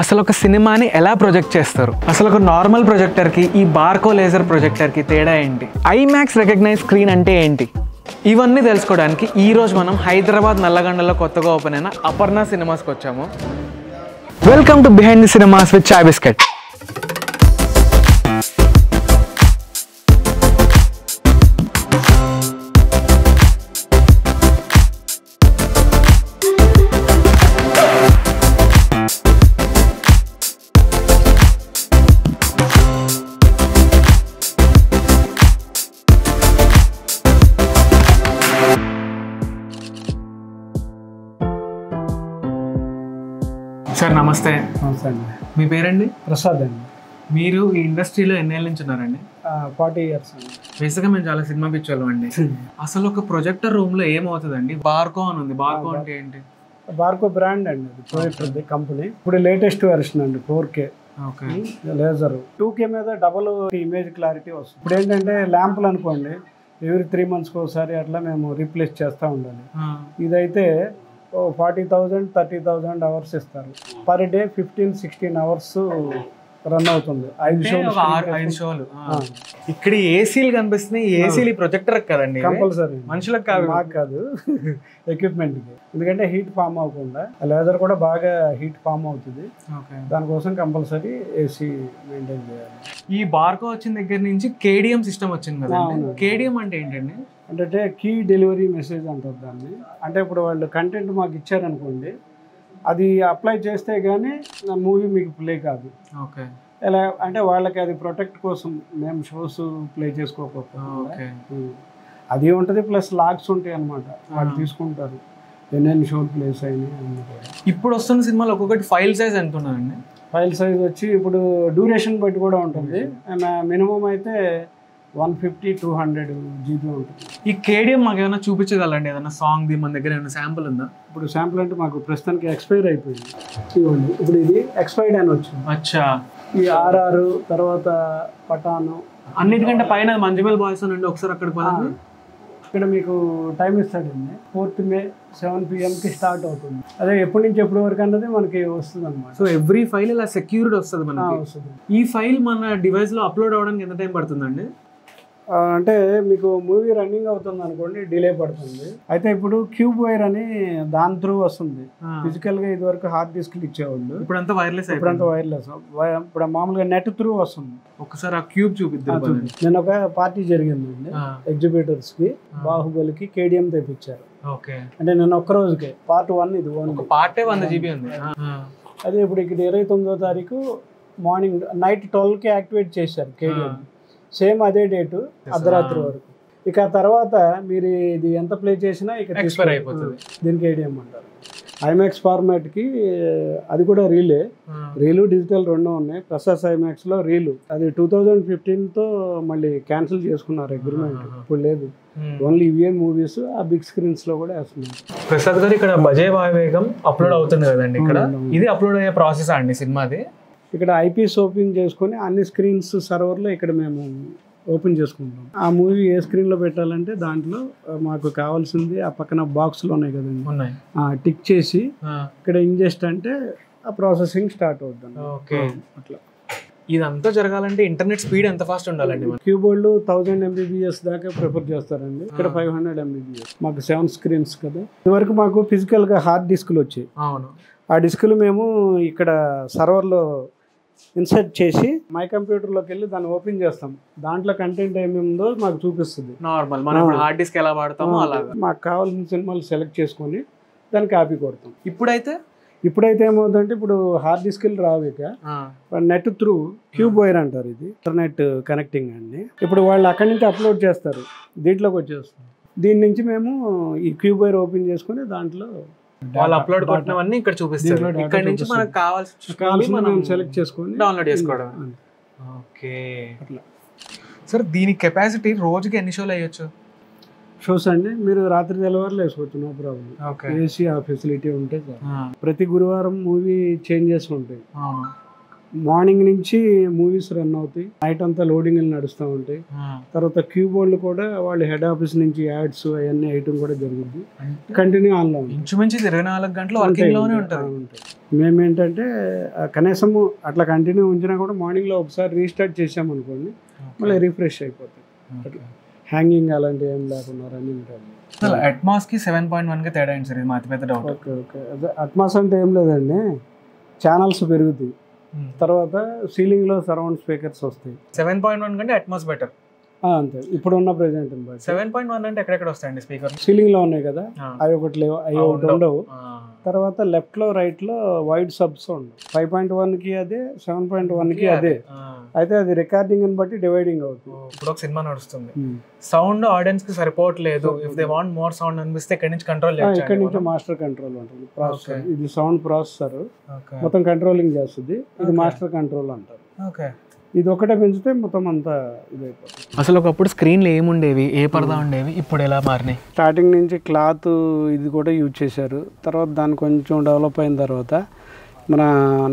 అసలు ఒక సినిమాని ఎలా ప్రొజెక్ట్ చేస్తారు, అసలు ఒక నార్మల్ ప్రొజెక్టర్కి ఈ బార్కో లేజర్ ప్రొజెక్టర్కి తేడా ఏంటి, ఐమాక్స్ రికగ్నైజ్ స్క్రీన్ అంటే ఏంటి, ఇవన్నీ తెలుసుకోవడానికి ఈరోజు మనం హైదరాబాద్ నల్లగండలో కొత్తగా ఓపెన్ అయిన అపర్ణ సినిమాస్కి వచ్చాము. Welcome to behind the cinemas with chai biscuit. Sir నమస్తే. నమస్తే అండి. మీ పేరండి? ప్రసాద్ అండి. మీరు ఈ ఇండస్ట్రీలో ఎన్నేళ్ళ నుంచి ఉన్నారండి? 40 years అండి. బేసిక్గా మేము చాలా సినిమా పిచ్చోళ్ళం అండి. అసలు ఒక ప్రొజెక్టర్ రూమ్లో ఏమవుతుందండి? బార్కో అని ఉంది. బార్కో అంటే ఏంటి? బార్కో బ్రాండ్ అండి, అది ప్రొజెక్టర్ కంపెనీ. ఇప్పుడు లేటెస్ట్ వెర్షన్ అండి, 4K లేజర్. 2K మీద డబుల్ ఇమేజ్ క్లారిటీ వస్తుంది. ఇప్పుడు ఏంటంటే ల్యాంపులు అనుకోండి, ఎవ్రీ 3 monthsకి ఒకసారి అట్లా మేము రీప్లేస్ చేస్తూ ఉండాలి. ఇదైతే 40,000 30,000 అవర్స్ ఇస్తారు. పర్ డే 15-16 hours రన్ అవుతుంది. 5 షోలు. ఇక్కడ ఏసీలు కనిపిస్తున్నాయి. ఏసీలు ప్రొజెక్టర్ కదండి, కంపల్సరీ. మనుషులకు కాదు, మాకు కాదు, ఎక్విప్మెంట్కి. ఎందుకంటే హీట్ ఫామ్ అవ్వకుండా, లేజర్ కూడా బాగా హీట్ ఫామ్ అవుతుంది. దానికోసం కంపల్సరీ ఏసీ మెయింటైన్ చేయాలి. ఈ బార్కో వచ్చిన దగ్గర నుంచి కేడిఎం సిస్టమ్ వచ్చింది కదా. కేడిఎం అంటే ఏంటండి? అంటే కీ డెలివరీ మెసేజ్ అంటారు దాన్ని. అంటే ఇప్పుడు వాళ్ళు కంటెంట్ మాకు ఇచ్చారనుకోండి, అది అప్లై చేస్తే కానీ నా మూవీ మీకు ప్లే కాదు. ఓకే. ఎలా అంటే వాళ్ళకి అది ప్రొటెక్ట్ కోసం మేము షోస్ ప్లే చేసుకోకపోతే అది ఉంటుంది. ప్లస్ లాగ్స్ ఉంటాయి అన్నమాట, వాళ్ళు తీసుకుంటారు ఎన్నెన్ని షోలు ప్లేస్ అయినాయి. ఇప్పుడు వస్తున్న సినిమాలో ఒక్కొక్కటి ఫైల్ సైజ్ ఎంత ఉన్నదండి? ఫైల్ సైజ్ వచ్చి ఇప్పుడు డ్యూరేషన్ బట్టి కూడా ఉంటుంది. మినిమం అయితే 150-200 GB ఉంటుంది. ఈ కేడిఎం మాకు ఏమైనా చూపించగలండి? ఏదైనా సాంగ్ ది మన దగ్గర ఏమైనా శాంపుల్ ఉందా? ఇప్పుడు శాంపుల్ అంటే మాకు ప్రస్తుతానికి ఎక్స్పైర్ అయిపోయింది. ఇవ్వండి, ఇప్పుడు ఇది ఎక్స్పైర్డ్ అని వచ్చింది. అచ్చా. ఈ RR తర్వాత పఠాను అన్నిటికంటే పైన మంజుమల్ బాయ్స్ అండి. ఒకసారి అక్కడికి పోదండి. ఇక్కడ మీకు టైం ఇస్తాడండి. 4th May 7 PM స్టార్ట్ అవుతుంది. అదే ఎప్పటి నుంచి ఎప్పటి వరకు అన్నది మనకి వస్తుంది అనమాట. సో ఎవ్రీ ఫైల్ ఇలా సెక్యూర్డ్ వస్తుంది మనకి. వస్తుంది. ఈ ఫైల్ మన డివైస్ లో అప్లోడ్ అవ్వడానికి ఎంత టైం పడుతుందండి? అంటే మీకు మూవీ రన్నింగ్ అవుతుంది అనుకోండి, డిలే పడుతుంది. అయితే ఇప్పుడు క్యూబ్ వైర్ అని దాని త్రూ వస్తుంది. ఫిజికల్ గా ఇది వరకు హార్డ్ డిస్క్లు ఇచ్చేవాళ్ళు, ఇప్పుడంతా వైర్లెస్. ఇప్పుడంతా వైర్లెస్. ఇప్పుడు మామూలుగా నెట్ త్రూ వస్తుంది. ఒకసారి ఆ క్యూబ్ చూపిద్దాం. నేను ఒక పార్టీ జరిగిందండి ఎగ్జిబిటర్స్ కి, బాహుబలికి KDM తెప్పించారు. ఓకే. అంటే నేను ఒక్క రోజుకే Part 1 ఇది ఓన్లీ. పార్టే 100 GB ఉంది. అదే ఇప్పుడు ఇక్కడ 29వ తారీఖు మార్నింగ్ నైట్ 12కి యాక్టివేట్ చేశారు KDM. సేమ్ అదే డేటు అర్ధరాత్రి వరకు. ఇక తర్వాత మీరు ఇది ఎంత ప్లే చేసినా ఇక ఎక్స్పైర్ అయిపోతుంది. దీనికి KDM అంటారు. ఐమాక్స్ ఫార్మాట్కి అది కూడా రీలు డిజిటల్ రెండు ఉన్నాయి. ప్రసాద్ ఐమాక్స్లో రీలు అది 2015తో మళ్ళీ క్యాన్సిల్ చేసుకున్నారు అగ్రిమెంట్. ఇప్పుడు లేదు, ఓన్లీ ఇవే మూవీస్ ఆ బిగ్ స్క్రీన్స్లో కూడా వేస్తున్నారు. ప్రసాద్ గారు, ఇక్కడ బజే వాయువేగం అప్లోడ్ అవుతుంది కదండి, ఇక్కడ ఇది అప్లోడ్ అయ్యే ప్రాసెస్ అండి సినిమాది? ఇక్కడ ఐపీఎస్ ఓపెన్ చేసుకొని అన్ని స్క్రీన్స్ సర్వర్లో ఇక్కడ మేము ఓపెన్ చేసుకుంటాం. ఆ మూవీ ఏ స్క్రీన్లో పెట్టాలంటే దాంట్లో మాకు కావాల్సింది ఆ పక్కన బాక్స్లో ఉన్నాయి కదండి, టిక్ చేసి ఇక్కడ ఇంజెస్ట్ అంటే ఆ ప్రాసెసింగ్ స్టార్ట్ అవుతుంది. ఓకే. అట్లా ఇదంతా జరగాలంటే ఇంటర్నెట్ స్పీడ్ ఎంత ఫాస్ట్ ఉండాలండి? కీబోర్డ్ 1000 MBPS దాకా ప్రిఫర్ చేస్తారండి. ఇక్కడ 500 MBPS. మాకు 7 screens కదా. ఇదివరకు మాకు ఫిజికల్గా హార్డ్ డిస్క్లు వచ్చాయి. అవును. ఆ డిస్క్లు మేము ఇక్కడ సర్వర్లో ఇన్సర్ట్ చేసి మై కంప్యూటర్లోకి వెళ్ళి దాన్ని ఓపెన్ చేస్తాం. దాంట్లో కంటెంట్ ఏమేమి ఉందో మాకు చూపిస్తుంది. నార్మల్ మనం హార్డ్ డిస్క్ ఎలా వాడతామో అలాగా మాకు కావాల్సిన సినిమాలు సెలెక్ట్ చేసుకొని దాన్ని కాపీ కొడతాం. ఇప్పుడైతే ఏమవుతుందంటే ఇప్పుడు హార్డ్ డిస్క్లు రావు, ఇక నెట్ త్రూ క్యూబ్ వైర్ అంటారు, ఇది ఇంటర్నెట్ కనెక్టింగ్ అండి. ఇప్పుడు వాళ్ళు అక్కడి నుంచి అప్లోడ్ చేస్తారు, దీంట్లోకి వచ్చేస్తుంది. దీని నుంచి మేము ఈ క్యూబ్ వైర్ ఓపెన్ చేసుకొని దాంట్లో వాళ్ళు అప్లోడ్ కొట్టినవన్నీ ఇక్కడ చూపిస్తారు. ఇక్కడ నుంచి మనకు కావాల్సిన మనం సెలెక్ట్ చేసుకొని డౌన్లోడ్ చేసుకోవడం. ఓకే. సార్, దీని కెపాసిటీ రోజుకి ఎన్ని షోలు అయ్యొచ్చు? షోస్ అండి మీరు రాత్రి తెల్లవారులు వేసుకోవచ్చు, నో ప్రాబ్లం. ఏసీ ఆ ఫెసిలిటీ ఉంటే ప్రతి గురువారం మూవీ చేంజెస్ ఉంటాయి. మార్నింగ్ నుంచి మూవీస్ రన్ అవుతాయి, నైట్ అంతా లోడింగ్లు నడుస్తూ ఉంటాయి. తర్వాత క్యూబోర్డ్లు కూడా వాళ్ళు హెడ్ ఆఫీస్ నుంచి యాడ్స్ అవన్నీ వేయటం కూడా జరుగుద్ది. కంటిన్యూ ఆన్లో ఇంచుమించు 24 గంటలు వర్కింగ్ లోనే ఉంటుంది. మేమేంటంటే కనీసము అట్లా కంటిన్యూ ఉంచినా కూడా మార్నింగ్లో ఒకసారి రీస్టార్ట్ చేసామనుకోండి మళ్ళీ రిఫ్రెష్ అయిపోతాయి. హ్యాంగింగ్ అలాంటివి ఏం లేకుండా రన్నింగ్ టైం. అట్మాస్కి 7.1కి తేడా ఏంటి సార్? ఇది మా అతిపెద్ద డౌట్. Okay okay. అదే అట్మాస్ అంటే ఏం లేదండి, ఛానల్స్ పెరుగుతాయి, తర్వాత సీలింగ్లో సరౌండ్ స్పీకర్స్ వస్తాయి. 7.1 కంటే అట్మాస్ బెటర్ అంతే ఇప్పుడున్న ప్రెజెంట్. 7.1 అంటే ఎక్కడెక్కడ వస్తాయండి స్పీకర్? సీలింగ్లో ఉన్నాయి కదా, అవి ఒకటి లేవు, అవి ఒకటి ఉండవు. తర్వాత లెఫ్ట్లో రైట్లో వైడ్ సబ్స్ ఉండవు. 5.1కి అదే, 7.1కి అదే. అయితే అది రికార్డింగ్ ని బట్టి డివైడింగ్ అవుతుంది. ఇప్పుడు ఒక సినిమా నడుస్తుంది, సౌండ్ ఆడియన్స్ కి సరిపోవట్లేదు, if they want more sound అనిపిస్తే ఇక్కడ నుంచి కంట్రోల్ చేయొచ్చు. ఇక్కడ నుంచి మాస్టర్ కంట్రోల్ ఉంటుంది, ప్రాసెసర్. ఇది సౌండ్ ప్రాసెసర్ మొత్తం కంట్రోలింగ్ చేస్తుంది, ఇది మాస్టర్ కంట్రోల్ అంటారు. ఓకే, ఇది ఒకటే పెంచితే మొత్తం అంతా ఇదైపోతుంది. అసలు ఒకప్పుడు స్క్రీన్లు ఏముండేవి, ఏ పరదా ఉండేవి, ఇప్పుడు ఎలా మారినాయి? స్టార్టింగ్ నుంచి క్లాత్ ఇది కూడా యూజ్ చేశారు. తర్వాత దాన్ని కొంచెం డెవలప్ అయిన తర్వాత మన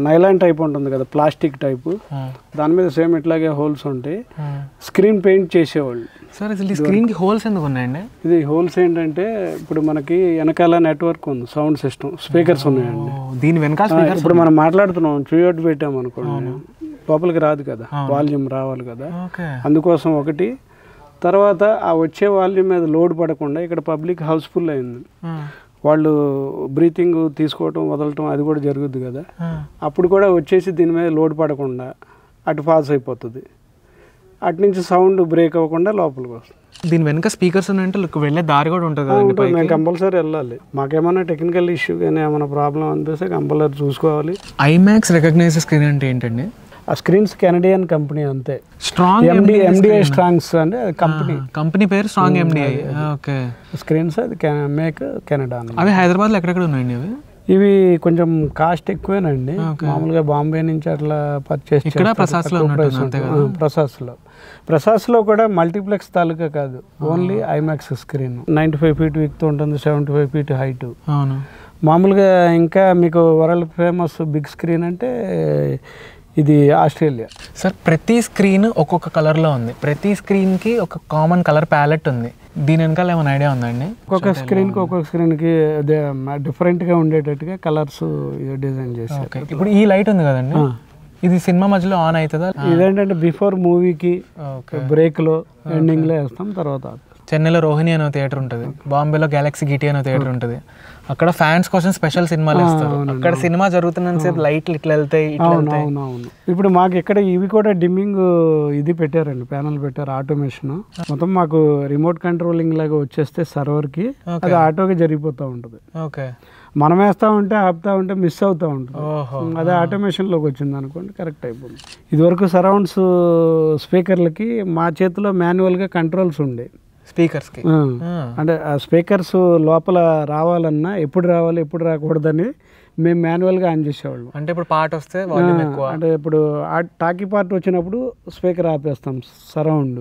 నైలాన్ టైప్ ఉంటుంది కదా, ప్లాస్టిక్ టైపు, దాని మీద సేమ్ ఇట్లాగే హోల్స్ ఉంటాయి. స్క్రీన్ పెయింట్ చేసేవాళ్ళు. సార్ అసలు ఈ స్క్రీన్కి హోల్స్ ఎందుకు ఉన్నాయండి? ఇది హోల్స్ ఏంటంటే ఇప్పుడు మనకి వెనకాల నెట్వర్క్ ఉంది, సౌండ్ సిస్టమ్, స్పీకర్స్ ఉన్నాయండి. దీని వెనకాల ఇప్పుడు మనం మాట్లాడుతున్నాం, ట్యూట్ పెట్టామనుకోండి లోపలికి రాదు కదా, వాల్యూమ్ రావాలి కదా, అందుకోసం ఒకటి. తర్వాత ఆ వచ్చే వాల్యూమ్ మీద లోడ్ పడకుండా ఇక్కడ పబ్లిక్ హౌస్ఫుల్ అయింది, వాళ్ళు బ్రీతింగ్ తీసుకోవటం వదలటం అది కూడా జరుగుద్ది కదా, అప్పుడు కూడా వచ్చేసి దీని మీద లోడ్ పడకుండా అటు పాస్ అయిపోతుంది, అటు నుంచి సౌండ్ బ్రేక్ అవ్వకుండా లోపలికి వస్తుంది. దీని వెనక స్పీకర్స్ ఉన్నాయంటే వెళ్ళే దారి కూడా ఉంటుంది. మేము కంపల్సరీ వెళ్ళాలి, మాకేమైనా టెక్నికల్ ఇష్యూ కానీ ఏమైనా ప్రాబ్లం అనిపిస్తే కంపల్సరీ చూసుకోవాలి. ఐమాక్స్ రికగ్నైజ్ స్క్రీన్ అంటే ఏంటండి? ఆ స్క్రీన్స్ కెనడియన్ కంపెనీ అంతే, స్ట్రాంగ్ ఎండిఐ స్ట్రాంగ్స్ అంటే కంపెనీ పేరు స్ట్రాంగ్ ఎండిఐ. ఓకే, స్క్రీన్స్ అది మేక్ కెనడా. అవి హైదరాబాద్లో ఎక్కడెక్కడ ఉన్నాయండి? అవి ఇవి కొంచెం కాస్ట్ ఎక్కువేనండి, మామూలుగా బాంబే నుంచి అట్లా పర్చేస్. ఇక్కడ ప్రసాస్లో కూడా మల్టీప్లెక్స్ తాలూకా కాదు, only IMAX screen. 95 feet width ఉంటుంది, 75 ఫీట్ హైట్. మామూలుగా ఇంకా మీకు వరల్డ్ ఫేమస్ బిగ్ స్క్రీన్ అంటే ఇది ఆస్ట్రేలియా. సార్ ప్రతి స్క్రీన్ ఒక్కొక్క కలర్లో ఉంది, ప్రతి స్క్రీన్కి ఒక కామన్ కలర్ ప్యాలెట్ ఉంది, దీని వెనకాల ఏమైనా ఐడియా ఉందండి? ఒక్కొక్క స్క్రీన్కి అదే డిఫరెంట్గా ఉండేటట్టుగా కలర్స్ డిజైన్ చేశారు. ఇప్పుడు ఈ లైట్ ఉంది కదండి, ఇది సినిమా మధ్యలో ఆన్ అవుతుందా? ఇదేంటంటే బిఫోర్ మూవీకి బ్రేక్లో ఎండింగ్లో వేస్తాం. తర్వాత చెన్నైలో రోహిణి అనే థియేటర్ ఉంటుంది, బాంబేలో గ్యాలక్సీ గిటీ అనే థియేటర్ ఉంటుంది. అక్కడ ఫ్యాన్స్ కోసం స్పెషల్ సినిమాలు వేస్తారు. అక్కడ సినిమా జరుగుతున్నంతసేపు లైట్లు ఇట్లా వెళ్తాయి. ఇప్పుడు మాకు ఇక్కడ ఇవి కూడా డిమ్మింగ్ ఇది పెట్టారండి, ప్యానల్ పెట్టారు, ఆటోమేషన్. మొత్తం మాకు రిమోట్ కంట్రోలింగ్ లాగా వచ్చేస్తే సర్వర్కి అది ఆటోగా జరిగిపోతూ ఉంటుంది. ఓకే, మనం వేస్తూ ఉంటే ఆపుతా ఉంటే మిస్ అవుతూ ఉంటుంది, అదే ఆటోమేషన్లోకి వచ్చింది అనుకోండి కరెక్ట్ అయిపోతుంది. ఇదివరకు సరౌండ్స్ స్పీకర్లకి మా చేతిలో మాన్యువల్గా కంట్రోల్స్ ఉండే స్పీకర్స్కి, అంటే ఆ స్పీకర్స్ లోపల రావాలన్నా ఎప్పుడు రావాలి ఎప్పుడు రాకూడదని మేము మాన్యువల్గా ఆన్ చేసేవాళ్ళం. అంటే ఇప్పుడు పాట వస్తే అంటే ఇప్పుడు టాకీ పార్ట్ వచ్చినప్పుడు స్పీకర్ ఆపేస్తాం సరౌండ్,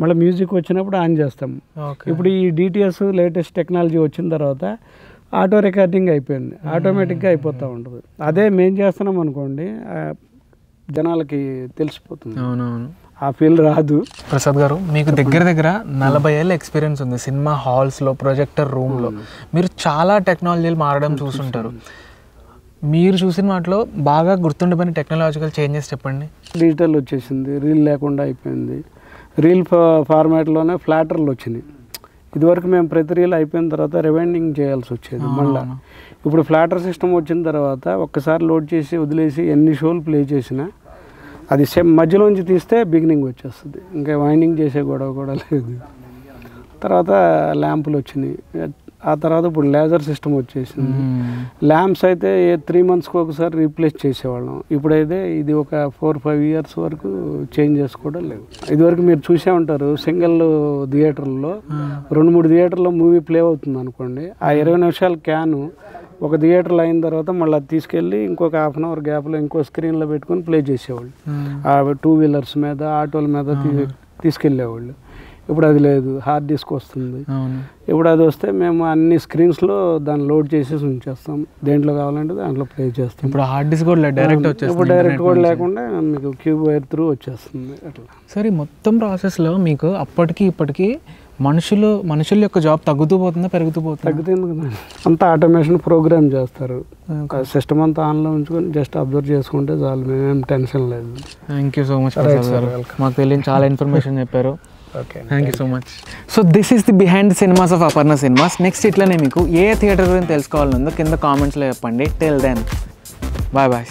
మళ్ళీ మ్యూజిక్ వచ్చినప్పుడు ఆన్ చేస్తాం. ఇప్పుడు ఈ డిటిఎస్ లేటెస్ట్ టెక్నాలజీ వచ్చిన తర్వాత ఆటో రికార్డింగ్ అయిపోయింది, ఆటోమేటిక్గా అయిపోతూ ఉంటుంది. అదే మేము చేస్తున్నాం అనుకోండి జనాలకి తెలిసిపోతుంది, అవునవును ఆ ఫీల్ రాదు. ప్రసాద్ గారు మీకు దగ్గర 40 ఏళ్ళ ఎక్స్పీరియన్స్ ఉంది సినిమా హాల్స్లో, ప్రొజెక్టర్ రూమ్లో. మీరు చాలా టెక్నాలజీలు మారడం చూసుంటారు. మీరు చూసిన వాటిలో బాగా గుర్తుండిపోయిన టెక్నాలజికల్ చేంజెస్ చెప్పండి. డిజిటల్ వచ్చేసింది, రీల్ లేకుండా అయిపోయింది, రీల్ ఫార్మాట్లోనే ఫ్లాటర్లు వచ్చినాయి. ఇదివరకు మేము ప్రతి రీల్ అయిపోయిన తర్వాత రివైండింగ్ చేయాల్సి వచ్చేది. మళ్ళీ ఇప్పుడు ఫ్లాటర్ సిస్టమ్ వచ్చిన తర్వాత ఒక్కసారి లోడ్ చేసి వదిలేసి ఎన్ని షోలు ప్లే చేసినా అది సేమ్ మధ్యలోంచి తీస్తే బిగినింగ్ వచ్చేస్తుంది, ఇంకా వైండింగ్ చేసే గొడవ కూడా లేదు. తర్వాత ల్యాంపులు వచ్చినాయి, ఆ తర్వాత ఇప్పుడు లేజర్ సిస్టమ్ వచ్చేసింది. ల్యాంప్స్ అయితే 3 monthsకి ఒకసారి రీప్లేస్ చేసేవాళ్ళం, ఇప్పుడైతే ఇది ఒక 4-5 years వరకు చేంజ్ చేసుకోవడం లేదు. ఇదివరకు మీరు చూసే ఉంటారు సింగిల్ థియేటర్లో 2-3 థియేటర్లో మూవీ ప్లే అవుతుంది అనుకోండి, ఆ 20 నిమిషాల క్యాను ఒక థియేటర్లో అయిన తర్వాత మళ్ళీ అది తీసుకెళ్ళి ఇంకొక 1/2 hour గ్యాప్లో ఇంకో స్క్రీన్లో పెట్టుకొని ప్లే చేసేవాళ్ళు. ఆ 2 wheelers మీద ఆటోల మీద తీసుకెళ్ళేవాళ్ళు. ఇప్పుడు అది లేదు, హార్డ్ డిస్క్ వస్తుంది. అవును. ఇప్పుడు అది వస్తే మేము అన్ని స్క్రీన్స్లో దాన్ని లోడ్ చేసేసి ఉంచేస్తాం, దేంట్లో కావాలంటే దాంట్లో ప్లే చేస్తాం. ఇప్పుడు హార్డ్ డిస్క్ కూడా డైరెక్ట్ వచ్చేస్తుంది, ఇప్పుడు డైరెక్ట్ కూడా లేకుండా మీకు క్యూబ్ వైర్ త్రూ వచ్చేస్తుంది అట్లా. సరే, మొత్తం ప్రాసెస్లో మీకు అప్పటికి ఇప్పటికి మనుషుల యొక్క జాబ్ తగ్గుతూ పోతుందా పెరుగుతూ పోతుందా? తగ్గుతుంది కదా, అంతా ఆటోమేషన్ ప్రోగ్రామ్ చేస్తారు, సిస్టమ్ అంతా ఆన్లో ఉంచుకొని జస్ట్ అబ్జర్వ్ చేసుకుంటే చాలు, మేమేం టెన్షన్ లేదు. Thank you so much Prasad garu, మాకు తెలియని చాలా ఇన్ఫర్మేషన్ చెప్పారు. Okay, thank you so much. So this is the behind the cinemas of Aparna cinemas. Next ఇట్లనే మీకు ఏ థియేటర్ గురించి తెలుసుకోవాలనుందో కింద కామెంట్స్లో చెప్పండి. Till then bye bye.